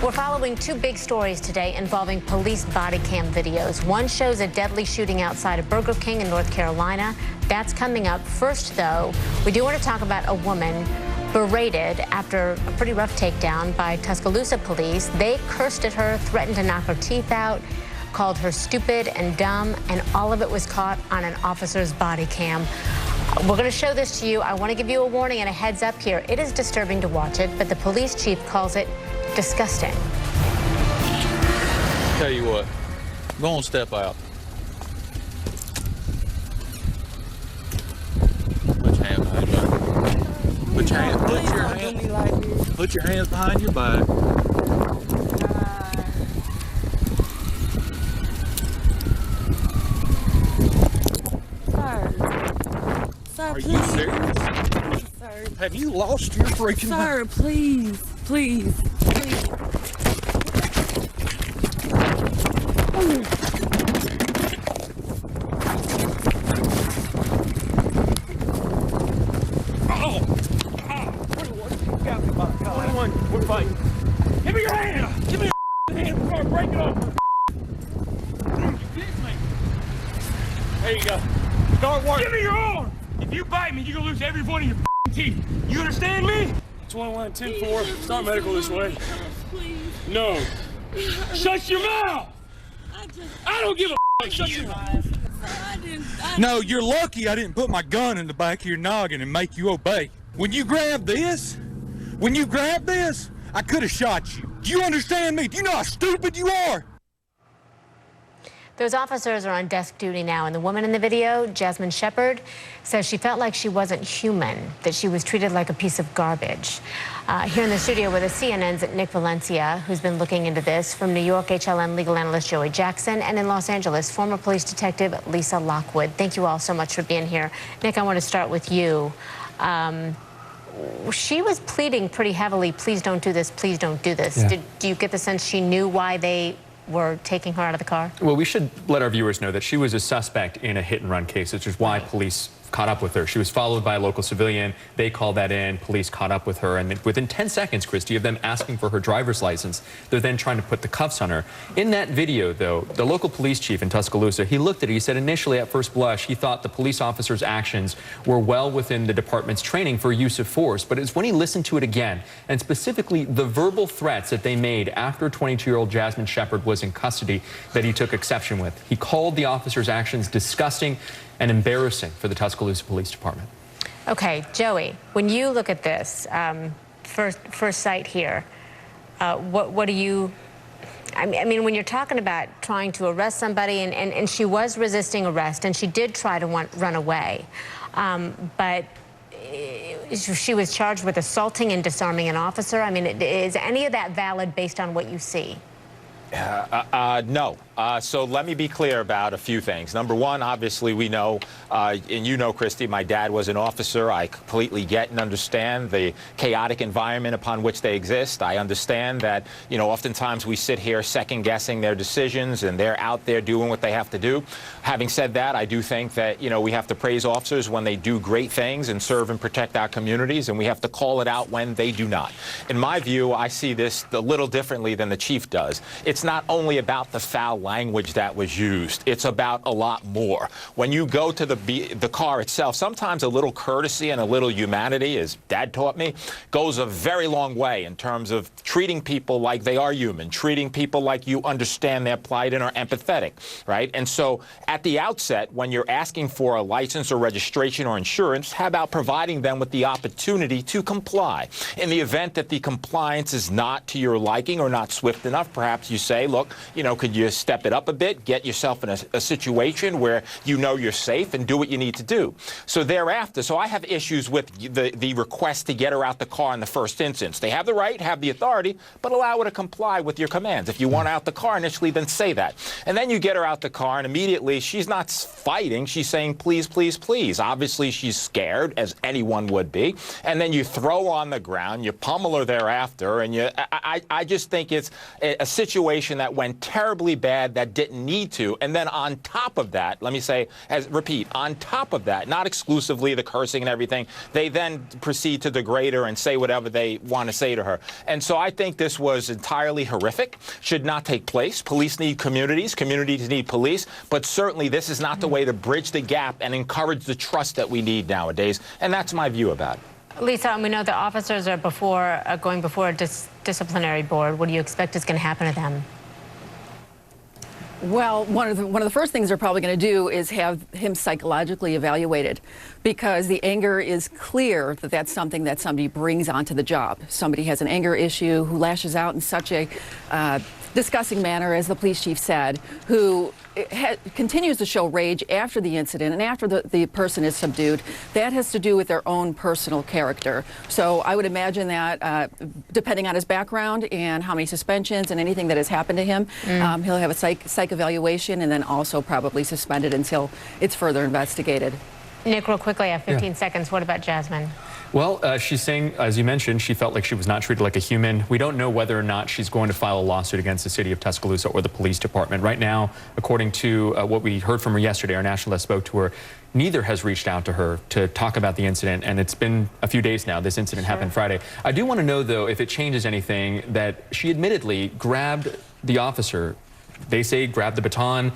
We're following two big stories today involving police body cam videos. One shows a deadly shooting outside a Burger King in North Carolina. That's coming up. First, though, we do want to talk about a woman berated after a pretty rough takedown by Tuscaloosa police. They cursed at her, threatened to knock her teeth out, called her stupid and dumb, and all of it was caught on an officer's body cam. We're going to show this to you. I want to give you a warning and a heads up here. It is disturbing to watch it, but the police chief calls it disgusting. Tell you what, go on, step out. Put your hands behind your back. Put your hands behind your back. Sir, Are please. you serious? Sir, Have you lost your freaking mind? sir, please, please, please. We're fighting. Give me your hand! Give me your hand! We're gonna break it off! You bit me! There you go. Start working. Give me your arm! If you bite me, you're gonna lose every one of your teeth. You understand me? 21-10-4. Start medical this way. Please. No. Shut your mouth! I don't give a Shut your mouth. No, you're lucky I didn't put my gun in the back of your noggin and make you obey. When you grab this, I could have shot you. Do you understand me? Do you know how stupid you are? Those officers are on desk duty now, and the woman in the video, Jasmine Shepard, says she felt like she wasn't human, that she was treated like a piece of garbage. Here in the studio with us, CNN's Nick Valencia, who's been looking into this. From New York, HLN legal analyst Joey Jackson, and in Los Angeles, former police detective Lisa Lockwood. Thank you all so much for being here. Nick, I want to start with you. She was pleading pretty heavily, please don't do this, please don't do this. Yeah. Do you get the sense she knew why they were taking her out of the car? Well, we should let our viewers know that she was a suspect in a hit-and-run case, which is why police caught up with her. She was followed by a local civilian. They called that in. Police caught up with her. And within 10 seconds, Christy, of them asking for her driver's license, they're then trying to put the cuffs on her. In that video, though, the local police chief in Tuscaloosa, he looked at it. He said initially, at first blush, he thought the police officer's actions were well within the department's training for use of force. But it's when he listened to it again, and specifically the verbal threats that they made after 22-year-old Jasmine Shepard was in custody, that he took exception with. He called the officer's actions disgusting and embarrassing for the Tuscaloosa Police Department. Okay, Joey, when you look at this, first sight here, what do you, I mean, when you're talking about trying to arrest somebody, and she was resisting arrest, and she did try to run away, but she was charged with assaulting and disarming an officer. I mean, is any of that valid based on what you see? No. So let me be clear about a few things. Number one, obviously we know, and you know, Christy, my dad was an officer. I completely get and understand the chaotic environment upon which they exist. I understand that, you know, oftentimes we sit here second-guessing their decisions, and they're out there doing what they have to do. Having said that, I do think that, you know, we have to praise officers when they do great things and serve and protect our communities, and we have to call it out when they do not. In my view, I see this a little differently than the chief does. It's not only about the foul language that was used. It's about a lot more. When you go to the car itself, sometimes a little courtesy and a little humanity, as Dad taught me, goes a very long way in terms of treating people like they are human, treating people like you understand their plight and are empathetic, right? And so at the outset, when you're asking for a license or registration or insurance, how about providing them with the opportunity to comply? In the event that the compliance is not to your liking or not swift enough, perhaps you say, look, you know, could you step it up a bit, get yourself in a situation where you know you're safe and do what you need to do. So thereafter, so I have issues with the request to get her out the car in the first instance. They have the right, have the authority, but allow her to comply with your commands. If you want her out the car initially, then say that. And then you get her out the car, and immediately she's not fighting. She's saying, please, please, please. Obviously, she's scared, as anyone would be. And then you throw her on the ground, you pummel her thereafter, and I just think it's a situation situation that went terribly bad that didn't need to. And then on top of that, let me say, repeat, on top of that, not exclusively the cursing and everything, they then proceed to degrade her and say whatever they want to say to her. And so I think this was entirely horrific, should not take place. Police need communities, communities need police, but certainly this is not the way to bridge the gap and encourage the trust that we need nowadays. And that's my view about it. Lisa, we know the officers are going before a disciplinary board. What do you expect is going to happen to them? Well, one of the first things they're probably going to do is have him psychologically evaluated, because the anger is clear that that's something that somebody brings onto the job. Somebody has an anger issue who lashes out in such a disgusting manner, as the police chief said, who continues to show rage after the incident and after the person is subdued. That has to do with their own personal character. So I would imagine that depending on his background and how many suspensions and anything that has happened to him, he'll have a psych evaluation and then also probably suspended until it's further investigated. Nick, real quickly, I have 15 seconds. What about Jasmine? Well, she's saying, as you mentioned, she felt like she was not treated like a human. We don't know whether or not she's going to file a lawsuit against the city of Tuscaloosa or the police department. Right now, according to what we heard from her yesterday, our national desk spoke to her, neither has reached out to her to talk about the incident, and it's been a few days now. This incident happened Friday. I do want to know, though, if it changes anything, that she admittedly grabbed the officer. They say grabbed the baton.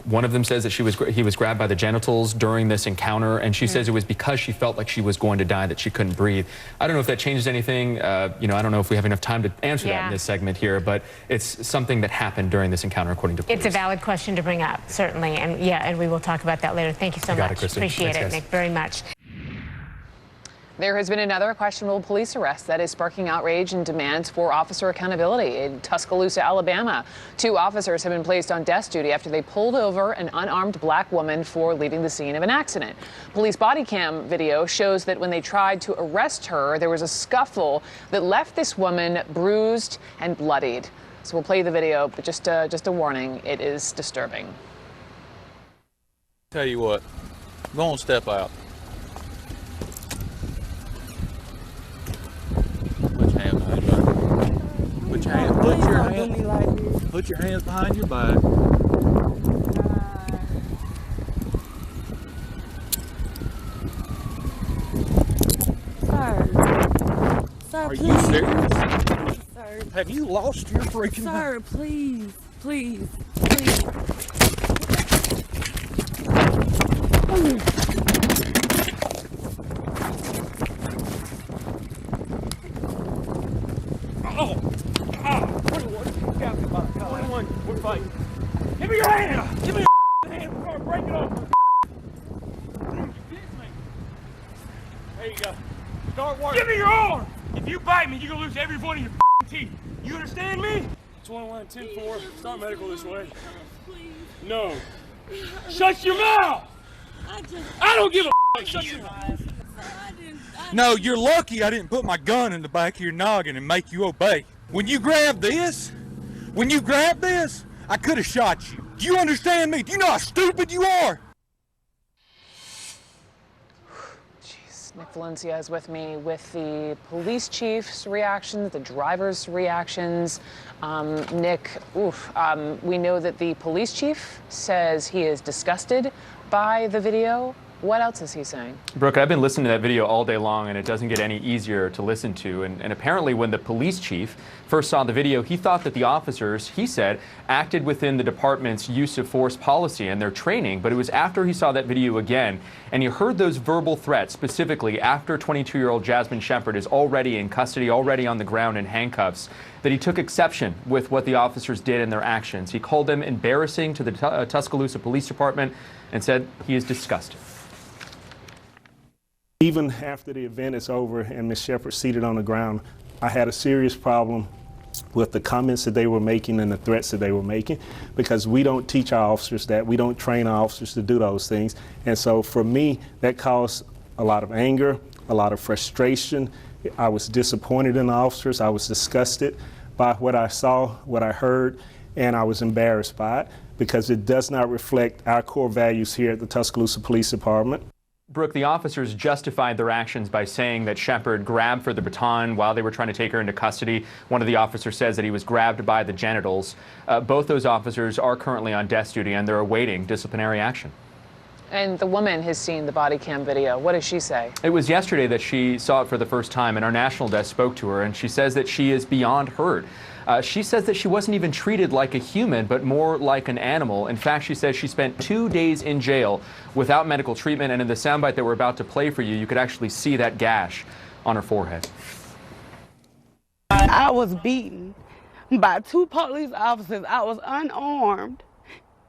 One of them says that he was grabbed by the genitals during this encounter, and she says it was because she felt like she was going to die, that she couldn't breathe. I don't know if that changes anything. You know, I don't know if we have enough time to answer that in this segment here, but it's something that happened during this encounter, according to police. It's a valid question to bring up, certainly, and and we will talk about that later. Thank you so much. Appreciate it, Nick, very much. There has been another questionable police arrest that is sparking outrage and demands for officer accountability in Tuscaloosa, Alabama. 2 officers have been placed on desk duty after they pulled over an unarmed black woman for leaving the scene of an accident. Police body cam video shows that when they tried to arrest her, there was a scuffle that left this woman bruised and bloodied. So we'll play the video, but just a warning, it is disturbing. Tell you what, go on, step out. Put your hands behind your back. Sir, Are please. you serious? Sir, Have you lost your freaking mind? sir, please, please, please. We're fighting. Give me your hand! Give me your hand before I break it off. There you go. Start working. Give me your arm! If you bite me, you're gonna lose every one of your teeth. You understand me? 21-10-4. Start medical this way. Please. No. Shut your mouth! I don't give a Shut your mouth. No, you're lucky I didn't put my gun in the back of your noggin and make you obey. When you grabbed this, I could have shot you. Do you understand me? Do you know how stupid you are? Jeez, Nick Valencia is with me with the police chief's reactions, the driver's reactions. Nick, we know that the police chief says he is disgusted by the video. What else is he saying? Brooke, I've been listening to that video all day long, and it doesn't get any easier to listen to. And apparently when the police chief first saw the video, he thought that the officers, he said, acted within the department's use of force policy and their training. But it was after he saw that video again, and he heard those verbal threats, specifically after 22-year-old Jasmine Shepard is already in custody, already on the ground in handcuffs, that he took exception with what the officers did in their actions. He called them embarrassing to the Tuscaloosa Police Department and said he is disgusted. Even after the event is over and Ms. Shepard seated on the ground, I had a serious problem with the comments that they were making and the threats that they were making, because we don't teach our officers that. We don't train our officers to do those things. And so for me, that caused a lot of anger, a lot of frustration. I was disappointed in the officers. I was disgusted by what I saw, what I heard, and I was embarrassed by it because it does not reflect our core values here at the Tuscaloosa Police Department. Brooke, the officers justified their actions by saying that Shepard grabbed for the baton while they were trying to take her into custody. One of the officers says that he was grabbed by the genitals. Both those officers are currently on desk duty, and they're awaiting disciplinary action. And the woman has seen the body cam video. What does she say? It was yesterday that she saw it for the first time, and our national desk spoke to her, and she says that she is beyond hurt. She says that she wasn't even treated like a human, but more like an animal. In fact, she says she spent 2 days in jail without medical treatment, and in the soundbite that we're about to play for you, you could actually see that gash on her forehead. I was beaten by 2 police officers. I was unarmed,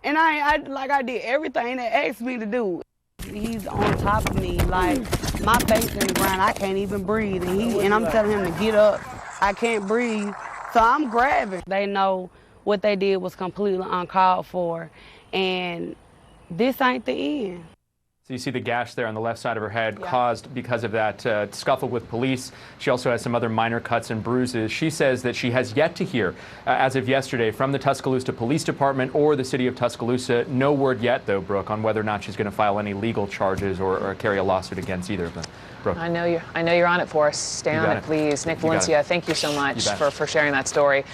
and I did everything they asked me to do. He's on top of me, like my face in the ground. I can't even breathe, and I'm telling him to get up. I can't breathe. So I'm grabbing. They know what they did was completely uncalled for, and this ain't the end. So you see the gash there on the left side of her head caused because of that scuffle with police. She also has some other minor cuts and bruises. She says that she has yet to hear, as of yesterday, from the Tuscaloosa Police Department or the city of Tuscaloosa. No word yet, though, Brooke, on whether or not she's going to file any legal charges or carry a lawsuit against either of them. Brooke. I know you're on it for us. Stay on it, please. Nick Valencia, thank you so much for sharing that story.